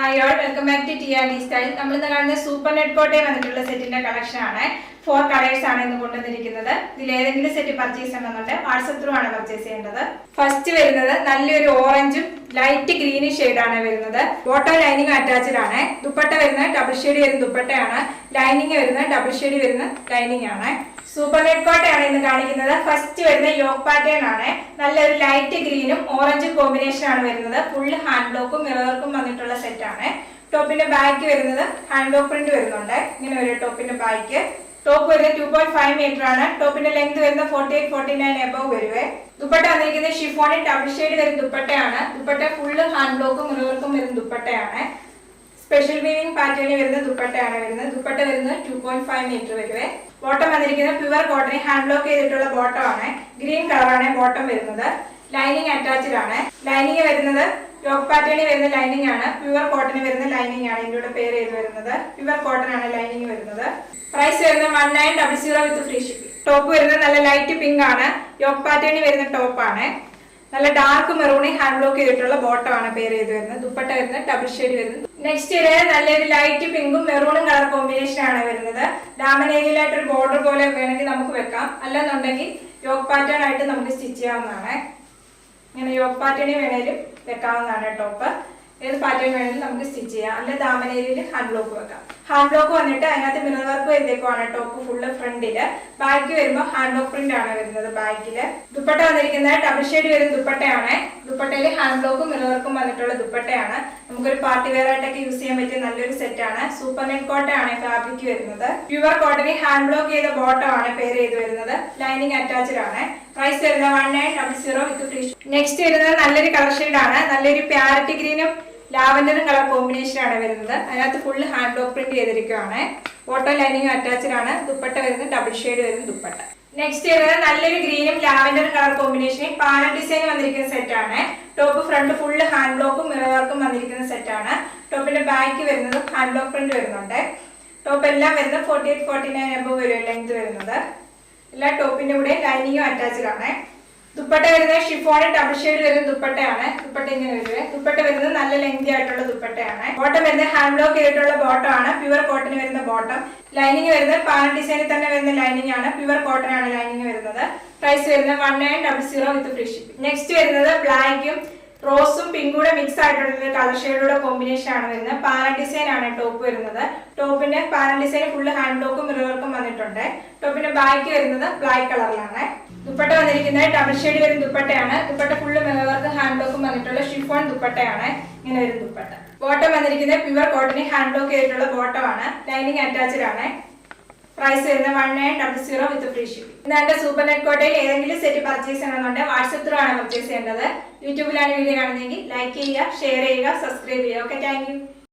Hi all, welcome back to TRD Style. നമ്മൾ ഇന്ന് കാണുന്ന സൂപ്പർ നെറ്റ് കോട്ടയിൽ വന്നിട്ടുള്ള സെറ്റിന്റെ കളക്ഷൻ ആണ്. 4 കളേഴ്സ് ആണ് ഇന്ന് കൊണ്ടുവന്നിരിക്കുന്നത്. ഇതിൽ ഏതെങ്കിലും സെറ്റ് പർച്ചേസ് ചെയ്യണമെന്നുണ്ടെങ്കിൽ വാട്സ്ആപ്പ് ത്രൂ ആണ് പർച്ചേസ് ചെയ്യേണ്ടത്. ഫസ്റ്റ് വരുന്നത് നല്ലൊരു ഓറഞ്ചും ലൈറ്റ് ഗ്രീനിഷ് ഷെയ്ഡ് ആണ് വരുന്നത്. ബോട്ടം ലൈനിങ് അറ്റാച്ച്ഡ് ആണ്. ദുപ്പട്ട വരുന്നത് ഡബിൾ ഷെയ്ഡ് വരുന്ന ദുപ്പട്ടയാണ്. ലൈനിങ് വരുന്നത് ഡബിൾ ഷെയ്ഡ് വരുന്ന ലൈനിങ് ആണ്. സൂപ്പർ നെറ്റ് കോട്ടയാണ് ഇന്ന് കാണിക്കുന്നത്. ഫസ്റ്റ് വരുന്ന യോക്ക് പാറ്റേൺ ആണ്. നല്ലൊരു ലൈറ്റ് ഗ്രീനും ഓറഞ്ചും കോമ്പിനേഷൻ ആണ് വരുന്നത്. ഫുൾ ഹാൻഡ് ബ്ലോക്കും മിറർ വർക്കും വന്നിട്ടുള്ള സെറ്റ് ആണ്. ടോപ്പിന്റെ ബാക്ക് വരുന്നത് ഹാൻഡ് ബ്ലോക്ക് പ്രിന്റ് വരുന്നുണ്ട്. ഇങ്ങനെ ഒരു ടോപ്പിന്റെ ബാക്ക്. ടോപ്പ് വരുന്നത് 2.5 മീറ്റർ ആണ്. ടോപ്പിന്റെ ലെങ്ത് വരുന്നത് 48-49 എബവ് വരുവേ. ദുപ്പട്ട വന്നിരിക്കുന്നത് ഷിഫോണിൽ ഡബിൾ ഷെയ്ഡ് വരുന്ന ദുപ്പട്ടയാണ്. ദുപ്പട്ട ഫുള്ള് ഹാൻഡ് ബ്ലോക്കും മിറർ വർക്കും വരുന്ന ദുപ്പട്ടയാണ്. സ്പെഷ്യൽ വീവിംഗ് പാറ്റേണിൽ വരുന്ന ദുപ്പട്ടയാണ് വരുന്നത്. ദുപ്പട്ട വരുന്നത് 2.5 മീറ്റർ വരുവേ. ബോട്ടം വന്നിരിക്കുന്നത് പ്യുവർ കോട്ടൺ ഹാൻഡ് ബ്ലോക്ക് ചെയ്തിട്ടുള്ള ബോട്ടം ആണ്. ഗ്രീൻ കളറാണ് ബോട്ടം വരുന്നത്. ലൈനിങ് അറ്റാച്ച്ഡ് ആണ്. ലൈനിങ് വരുന്നത് യോക്ക് പാറ്റേണിൽ വരുന്ന ലൈനിങ് ആണ്. പ്യുവർ കോട്ടണിൽ വരുന്ന ലൈനിങ് ആണ് ഇതിലൂടെ പേര് ചെയ്ത് വരുന്നത്. പ്യുവർ കോട്ടൺ ആണ് ലൈനിങ് വരുന്നത്. പ്രൈസ് വരുന്നത് 1900 വിത്ത് ഫ്രീ ഷിപ്പിംഗ്. ടോപ്പ് വരുന്നത് നല്ല ലൈറ്റ് പിങ്ക് ആണ്. യോക്ക് പാറ്റേണിൽ വരുന്ന ടോപ്പ് ആണ്. നല്ല ഡാർക്ക് മെറൂണിൽ ഹാൻഡ് ബ്ലോക്ക് ചെയ്തിട്ടുള്ള ബോട്ടം ആണ് പേര് ചെയ്ത് വരുന്നത്. ദുപ്പട്ട വരുന്നത് ഡബിൾ ഷെയ്ഡ് വരുന്നത്. നെക്സ്റ്റ് നല്ലൊരു ലൈറ്റ് പിങ്കും മെറൂണും കളർ കോമ്പിനേഷൻ ആണ് വരുന്നത്. ഡാമൻ ഏരിയയിലായിട്ട് ഒരു ബോർഡർ പോലെ വേണമെങ്കിൽ നമുക്ക് വെക്കാം. അല്ലെന്നുണ്ടെങ്കിൽ യോക്ക് പാറ്റേൺ ആയിട്ട് നമുക്ക് സ്റ്റിച്ച് ചെയ്യാവുന്നതാണ്. ഇങ്ങനെ യോക്ക് പാറ്റേണിൽ വേണേലും വെക്കാവുന്നതാണ്. ടോപ്പ് ഏത് പാറ്റേൺ വേണമെങ്കിലും നമുക്ക് സ്റ്റിച്ച് ചെയ്യാം. അല്ലെ ദാമൻ ഏരിയയിൽ ഹാൻഡ് ബ്ലോക്ക് വെക്കാം. ഹാൻഡ് ബ്ലോക്ക് വന്നിട്ട് അതിനകത്ത് മിറർ വർക്ക് വരുന്നേക്കുവാണ് ടോപ്പ് ഫുള്ള് ഫ്രണ്ടില്. ബാക്ക് വരുമ്പോൾ ഹാൻഡ് ബ്ലോക്ക് പ്രിന്റ് ആണ് വരുന്നത് ബാക്കില്. ദുപ്പട്ട വന്നിരിക്കുന്നത് ഡബിൾ ഷെയ്ഡ് വരുന്ന ദുപ്പട്ടയാണ്. ദുപ്പട്ടയിൽ ഹാൻഡ് ബ്ലോക്കും മിറർ വർക്കും വന്നിട്ടുള്ള ദുപ്പട്ടയാണ്. നമുക്കൊരു പാർട്ടി വെയർ ആയിട്ടൊക്കെ യൂസ് ചെയ്യാൻ പറ്റിയ നല്ലൊരു സെറ്റ് ആണ്. സൂപ്പർ നെറ്റ് കോട്ടയാണ് ഫാബ്രിക് വരുന്നത്. പ്യുവർ കോട്ടണിൽ ഹാൻഡ് ബ്ലോക്ക് ചെയ്ത ബോട്ടം ആണ് പേര് ചെയ്ത് വരുന്നത്. ലൈനിങ് അറ്റാച്ച്ഡ് ആണ്. പ്രൈസ് വരുന്നത് 1900 വിത്ത് ഫ്രീ. നെക്സ്റ്റ് വരുന്നത് നല്ലൊരു കളർ ഷെയ്ഡ് ആണ്. നല്ലൊരു പാരറ്റ് ഗ്രീനും ലാവൻഡറും കളർ കോമ്പിനേഷൻ ആണ് വരുന്നത്. അതിനകത്ത് ഫുള്ള് ഹാൻഡ് ബ്ലോക്ക് പ്രിന്റ് ചെയ്തിരിക്കുകയാണ്. ബോട്ടം ലൈനിങ് അറ്റാച്ച്ഡ് ആണ്. ദുപ്പട്ട വരുന്നത് ഡബിൾ ഷെയ്ഡ് വരുന്ന ദുപ്പട്ട. നെക്സ്റ്റ് വരുന്നത് നല്ലൊരു ഗ്രീനും ലാവൻഡറും കളർ കോമ്പിനേഷനിൽ പാനൽ ഡിസൈൻ വന്നിരിക്കുന്ന സെറ്റ് ആണ്. ടോപ്പ് ഫ്രണ്ട് ഫുള്ള് ഹാൻഡ് ബ്ലോക്കും മിറർ വർക്കും വന്നിരിക്കുന്ന സെറ്റ് ആണ്. ടോപ്പിന്റെ ബാക്ക് വരുന്നത് ഹാൻഡ് ബ്ലോക്ക് പ്രിന്റ് വരുന്നുണ്ട്. ടോപ്പ് എല്ലാം വരുന്നത് 48-49 എബവ് വരും ലെങ്ത് വരുന്നത്. എല്ലാ ടോപ്പിന്റെ കൂടെ ലൈനിങ്ങും അറ്റാച്ച്ഡ് ആണ്. ദുപ്പട്ട വരുന്നത് ഷിഫോണിൽ ഡബിൾ ഷെയ്ഡ് വരുന്ന ദുപ്പട്ടയാണ്. ദുപ്പട്ട ഇങ്ങനെ വരുന്നത്. ദുപ്പട്ട വരുന്നത് നല്ല ലെങ്തി ആയിട്ടുള്ള ദുപ്പട്ടയാണ്. ബോട്ടം വരുന്നത് ഹാൻഡ് ബ്ലോക്ക് ചെയ്തിട്ടുള്ള ബോട്ടം ആണ്. പ്യുവർ കോട്ടൺ വരുന്ന ബോട്ടം. ലൈനിങ് വരുന്നത് പാനൽ ഡിസൈനിൽ തന്നെ വരുന്ന ലൈനിങ് ആണ്. പ്യുവർ കോട്ടൺ ആണ് ലൈനിങ് വരുന്നത്. പ്രൈസ് വരുന്നത് 1900 വിത്ത് ഫ്രീ ഷിപ്പിംഗ്. നെക്സ്റ്റ് വരുന്നത് ബ്ലാക്കും റോസും പിങ്കും കൂടെ മിക്സ് ആയിട്ടുള്ള കളർ ഷെയ്ഡുടെ കോമ്പിനേഷൻ ആണ് വരുന്നത്. പാനൽ ഡിസൈൻ ആണ് ടോപ്പ് വരുന്നത്. ടോപ്പിന്റെ പാനൽ ഡിസൈൻ ഫുള്ള് ഹാൻഡ് ബ്ലോക്കും മിറർ വർക്കും വന്നിട്ടുണ്ട്. ടോപ്പിന്റെ ബാക്ക് വരുന്നത് ബ്ലാക്ക് കളറിലാണ്. ദുപ്പട്ട വന്നിരിക്കുന്നത് ഡബിൾ ഷെയ്ഡ് വരുന്ന ദുപ്പട്ടയാണ്. Dupatta full mirror work hand ബ്ലോക്കും വന്നിട്ടുള്ള ഷിഫോൺ ദുപ്പട്ടയാണ്. ഇങ്ങനെ വരുന്ന ദുപ്പട്ട. ബോട്ടം വന്നിരിക്കുന്നത് പ്യുവർ കോട്ടണിൽ ഹാൻഡ് ബ്ലോക്ക് ചെയ്തിട്ടുള്ള ബോട്ടം ആണ്. ലൈനിങ് അറ്റാച്ച്ഡ് ആണ്. പ്രൈസ് വരുന്നത് 1900 വിത്ത് ഫ്രീ ഷിപ്പിംഗ്. ഇതാണ് സൂപ്പർ നെറ്റ് കോട്ടയിൽ ഏതെങ്കിലും സെറ്റ് പർച്ചേസ് ചെയ്യണമെന്നുണ്ടെങ്കിൽ വാട്സ്ആപ്പ് ത്രൂ ആണ് പർച്ചേസ് ചെയ്യേണ്ടത്. യൂട്യൂബിലാണ് വീഡിയോ കാണുന്നതെങ്കിൽ ലൈക്ക് ചെയ്യുക, ഷെയർ ചെയ്യുക, സബ്സ്ക്രൈബ് ചെയ്യുക. Okay, thank you.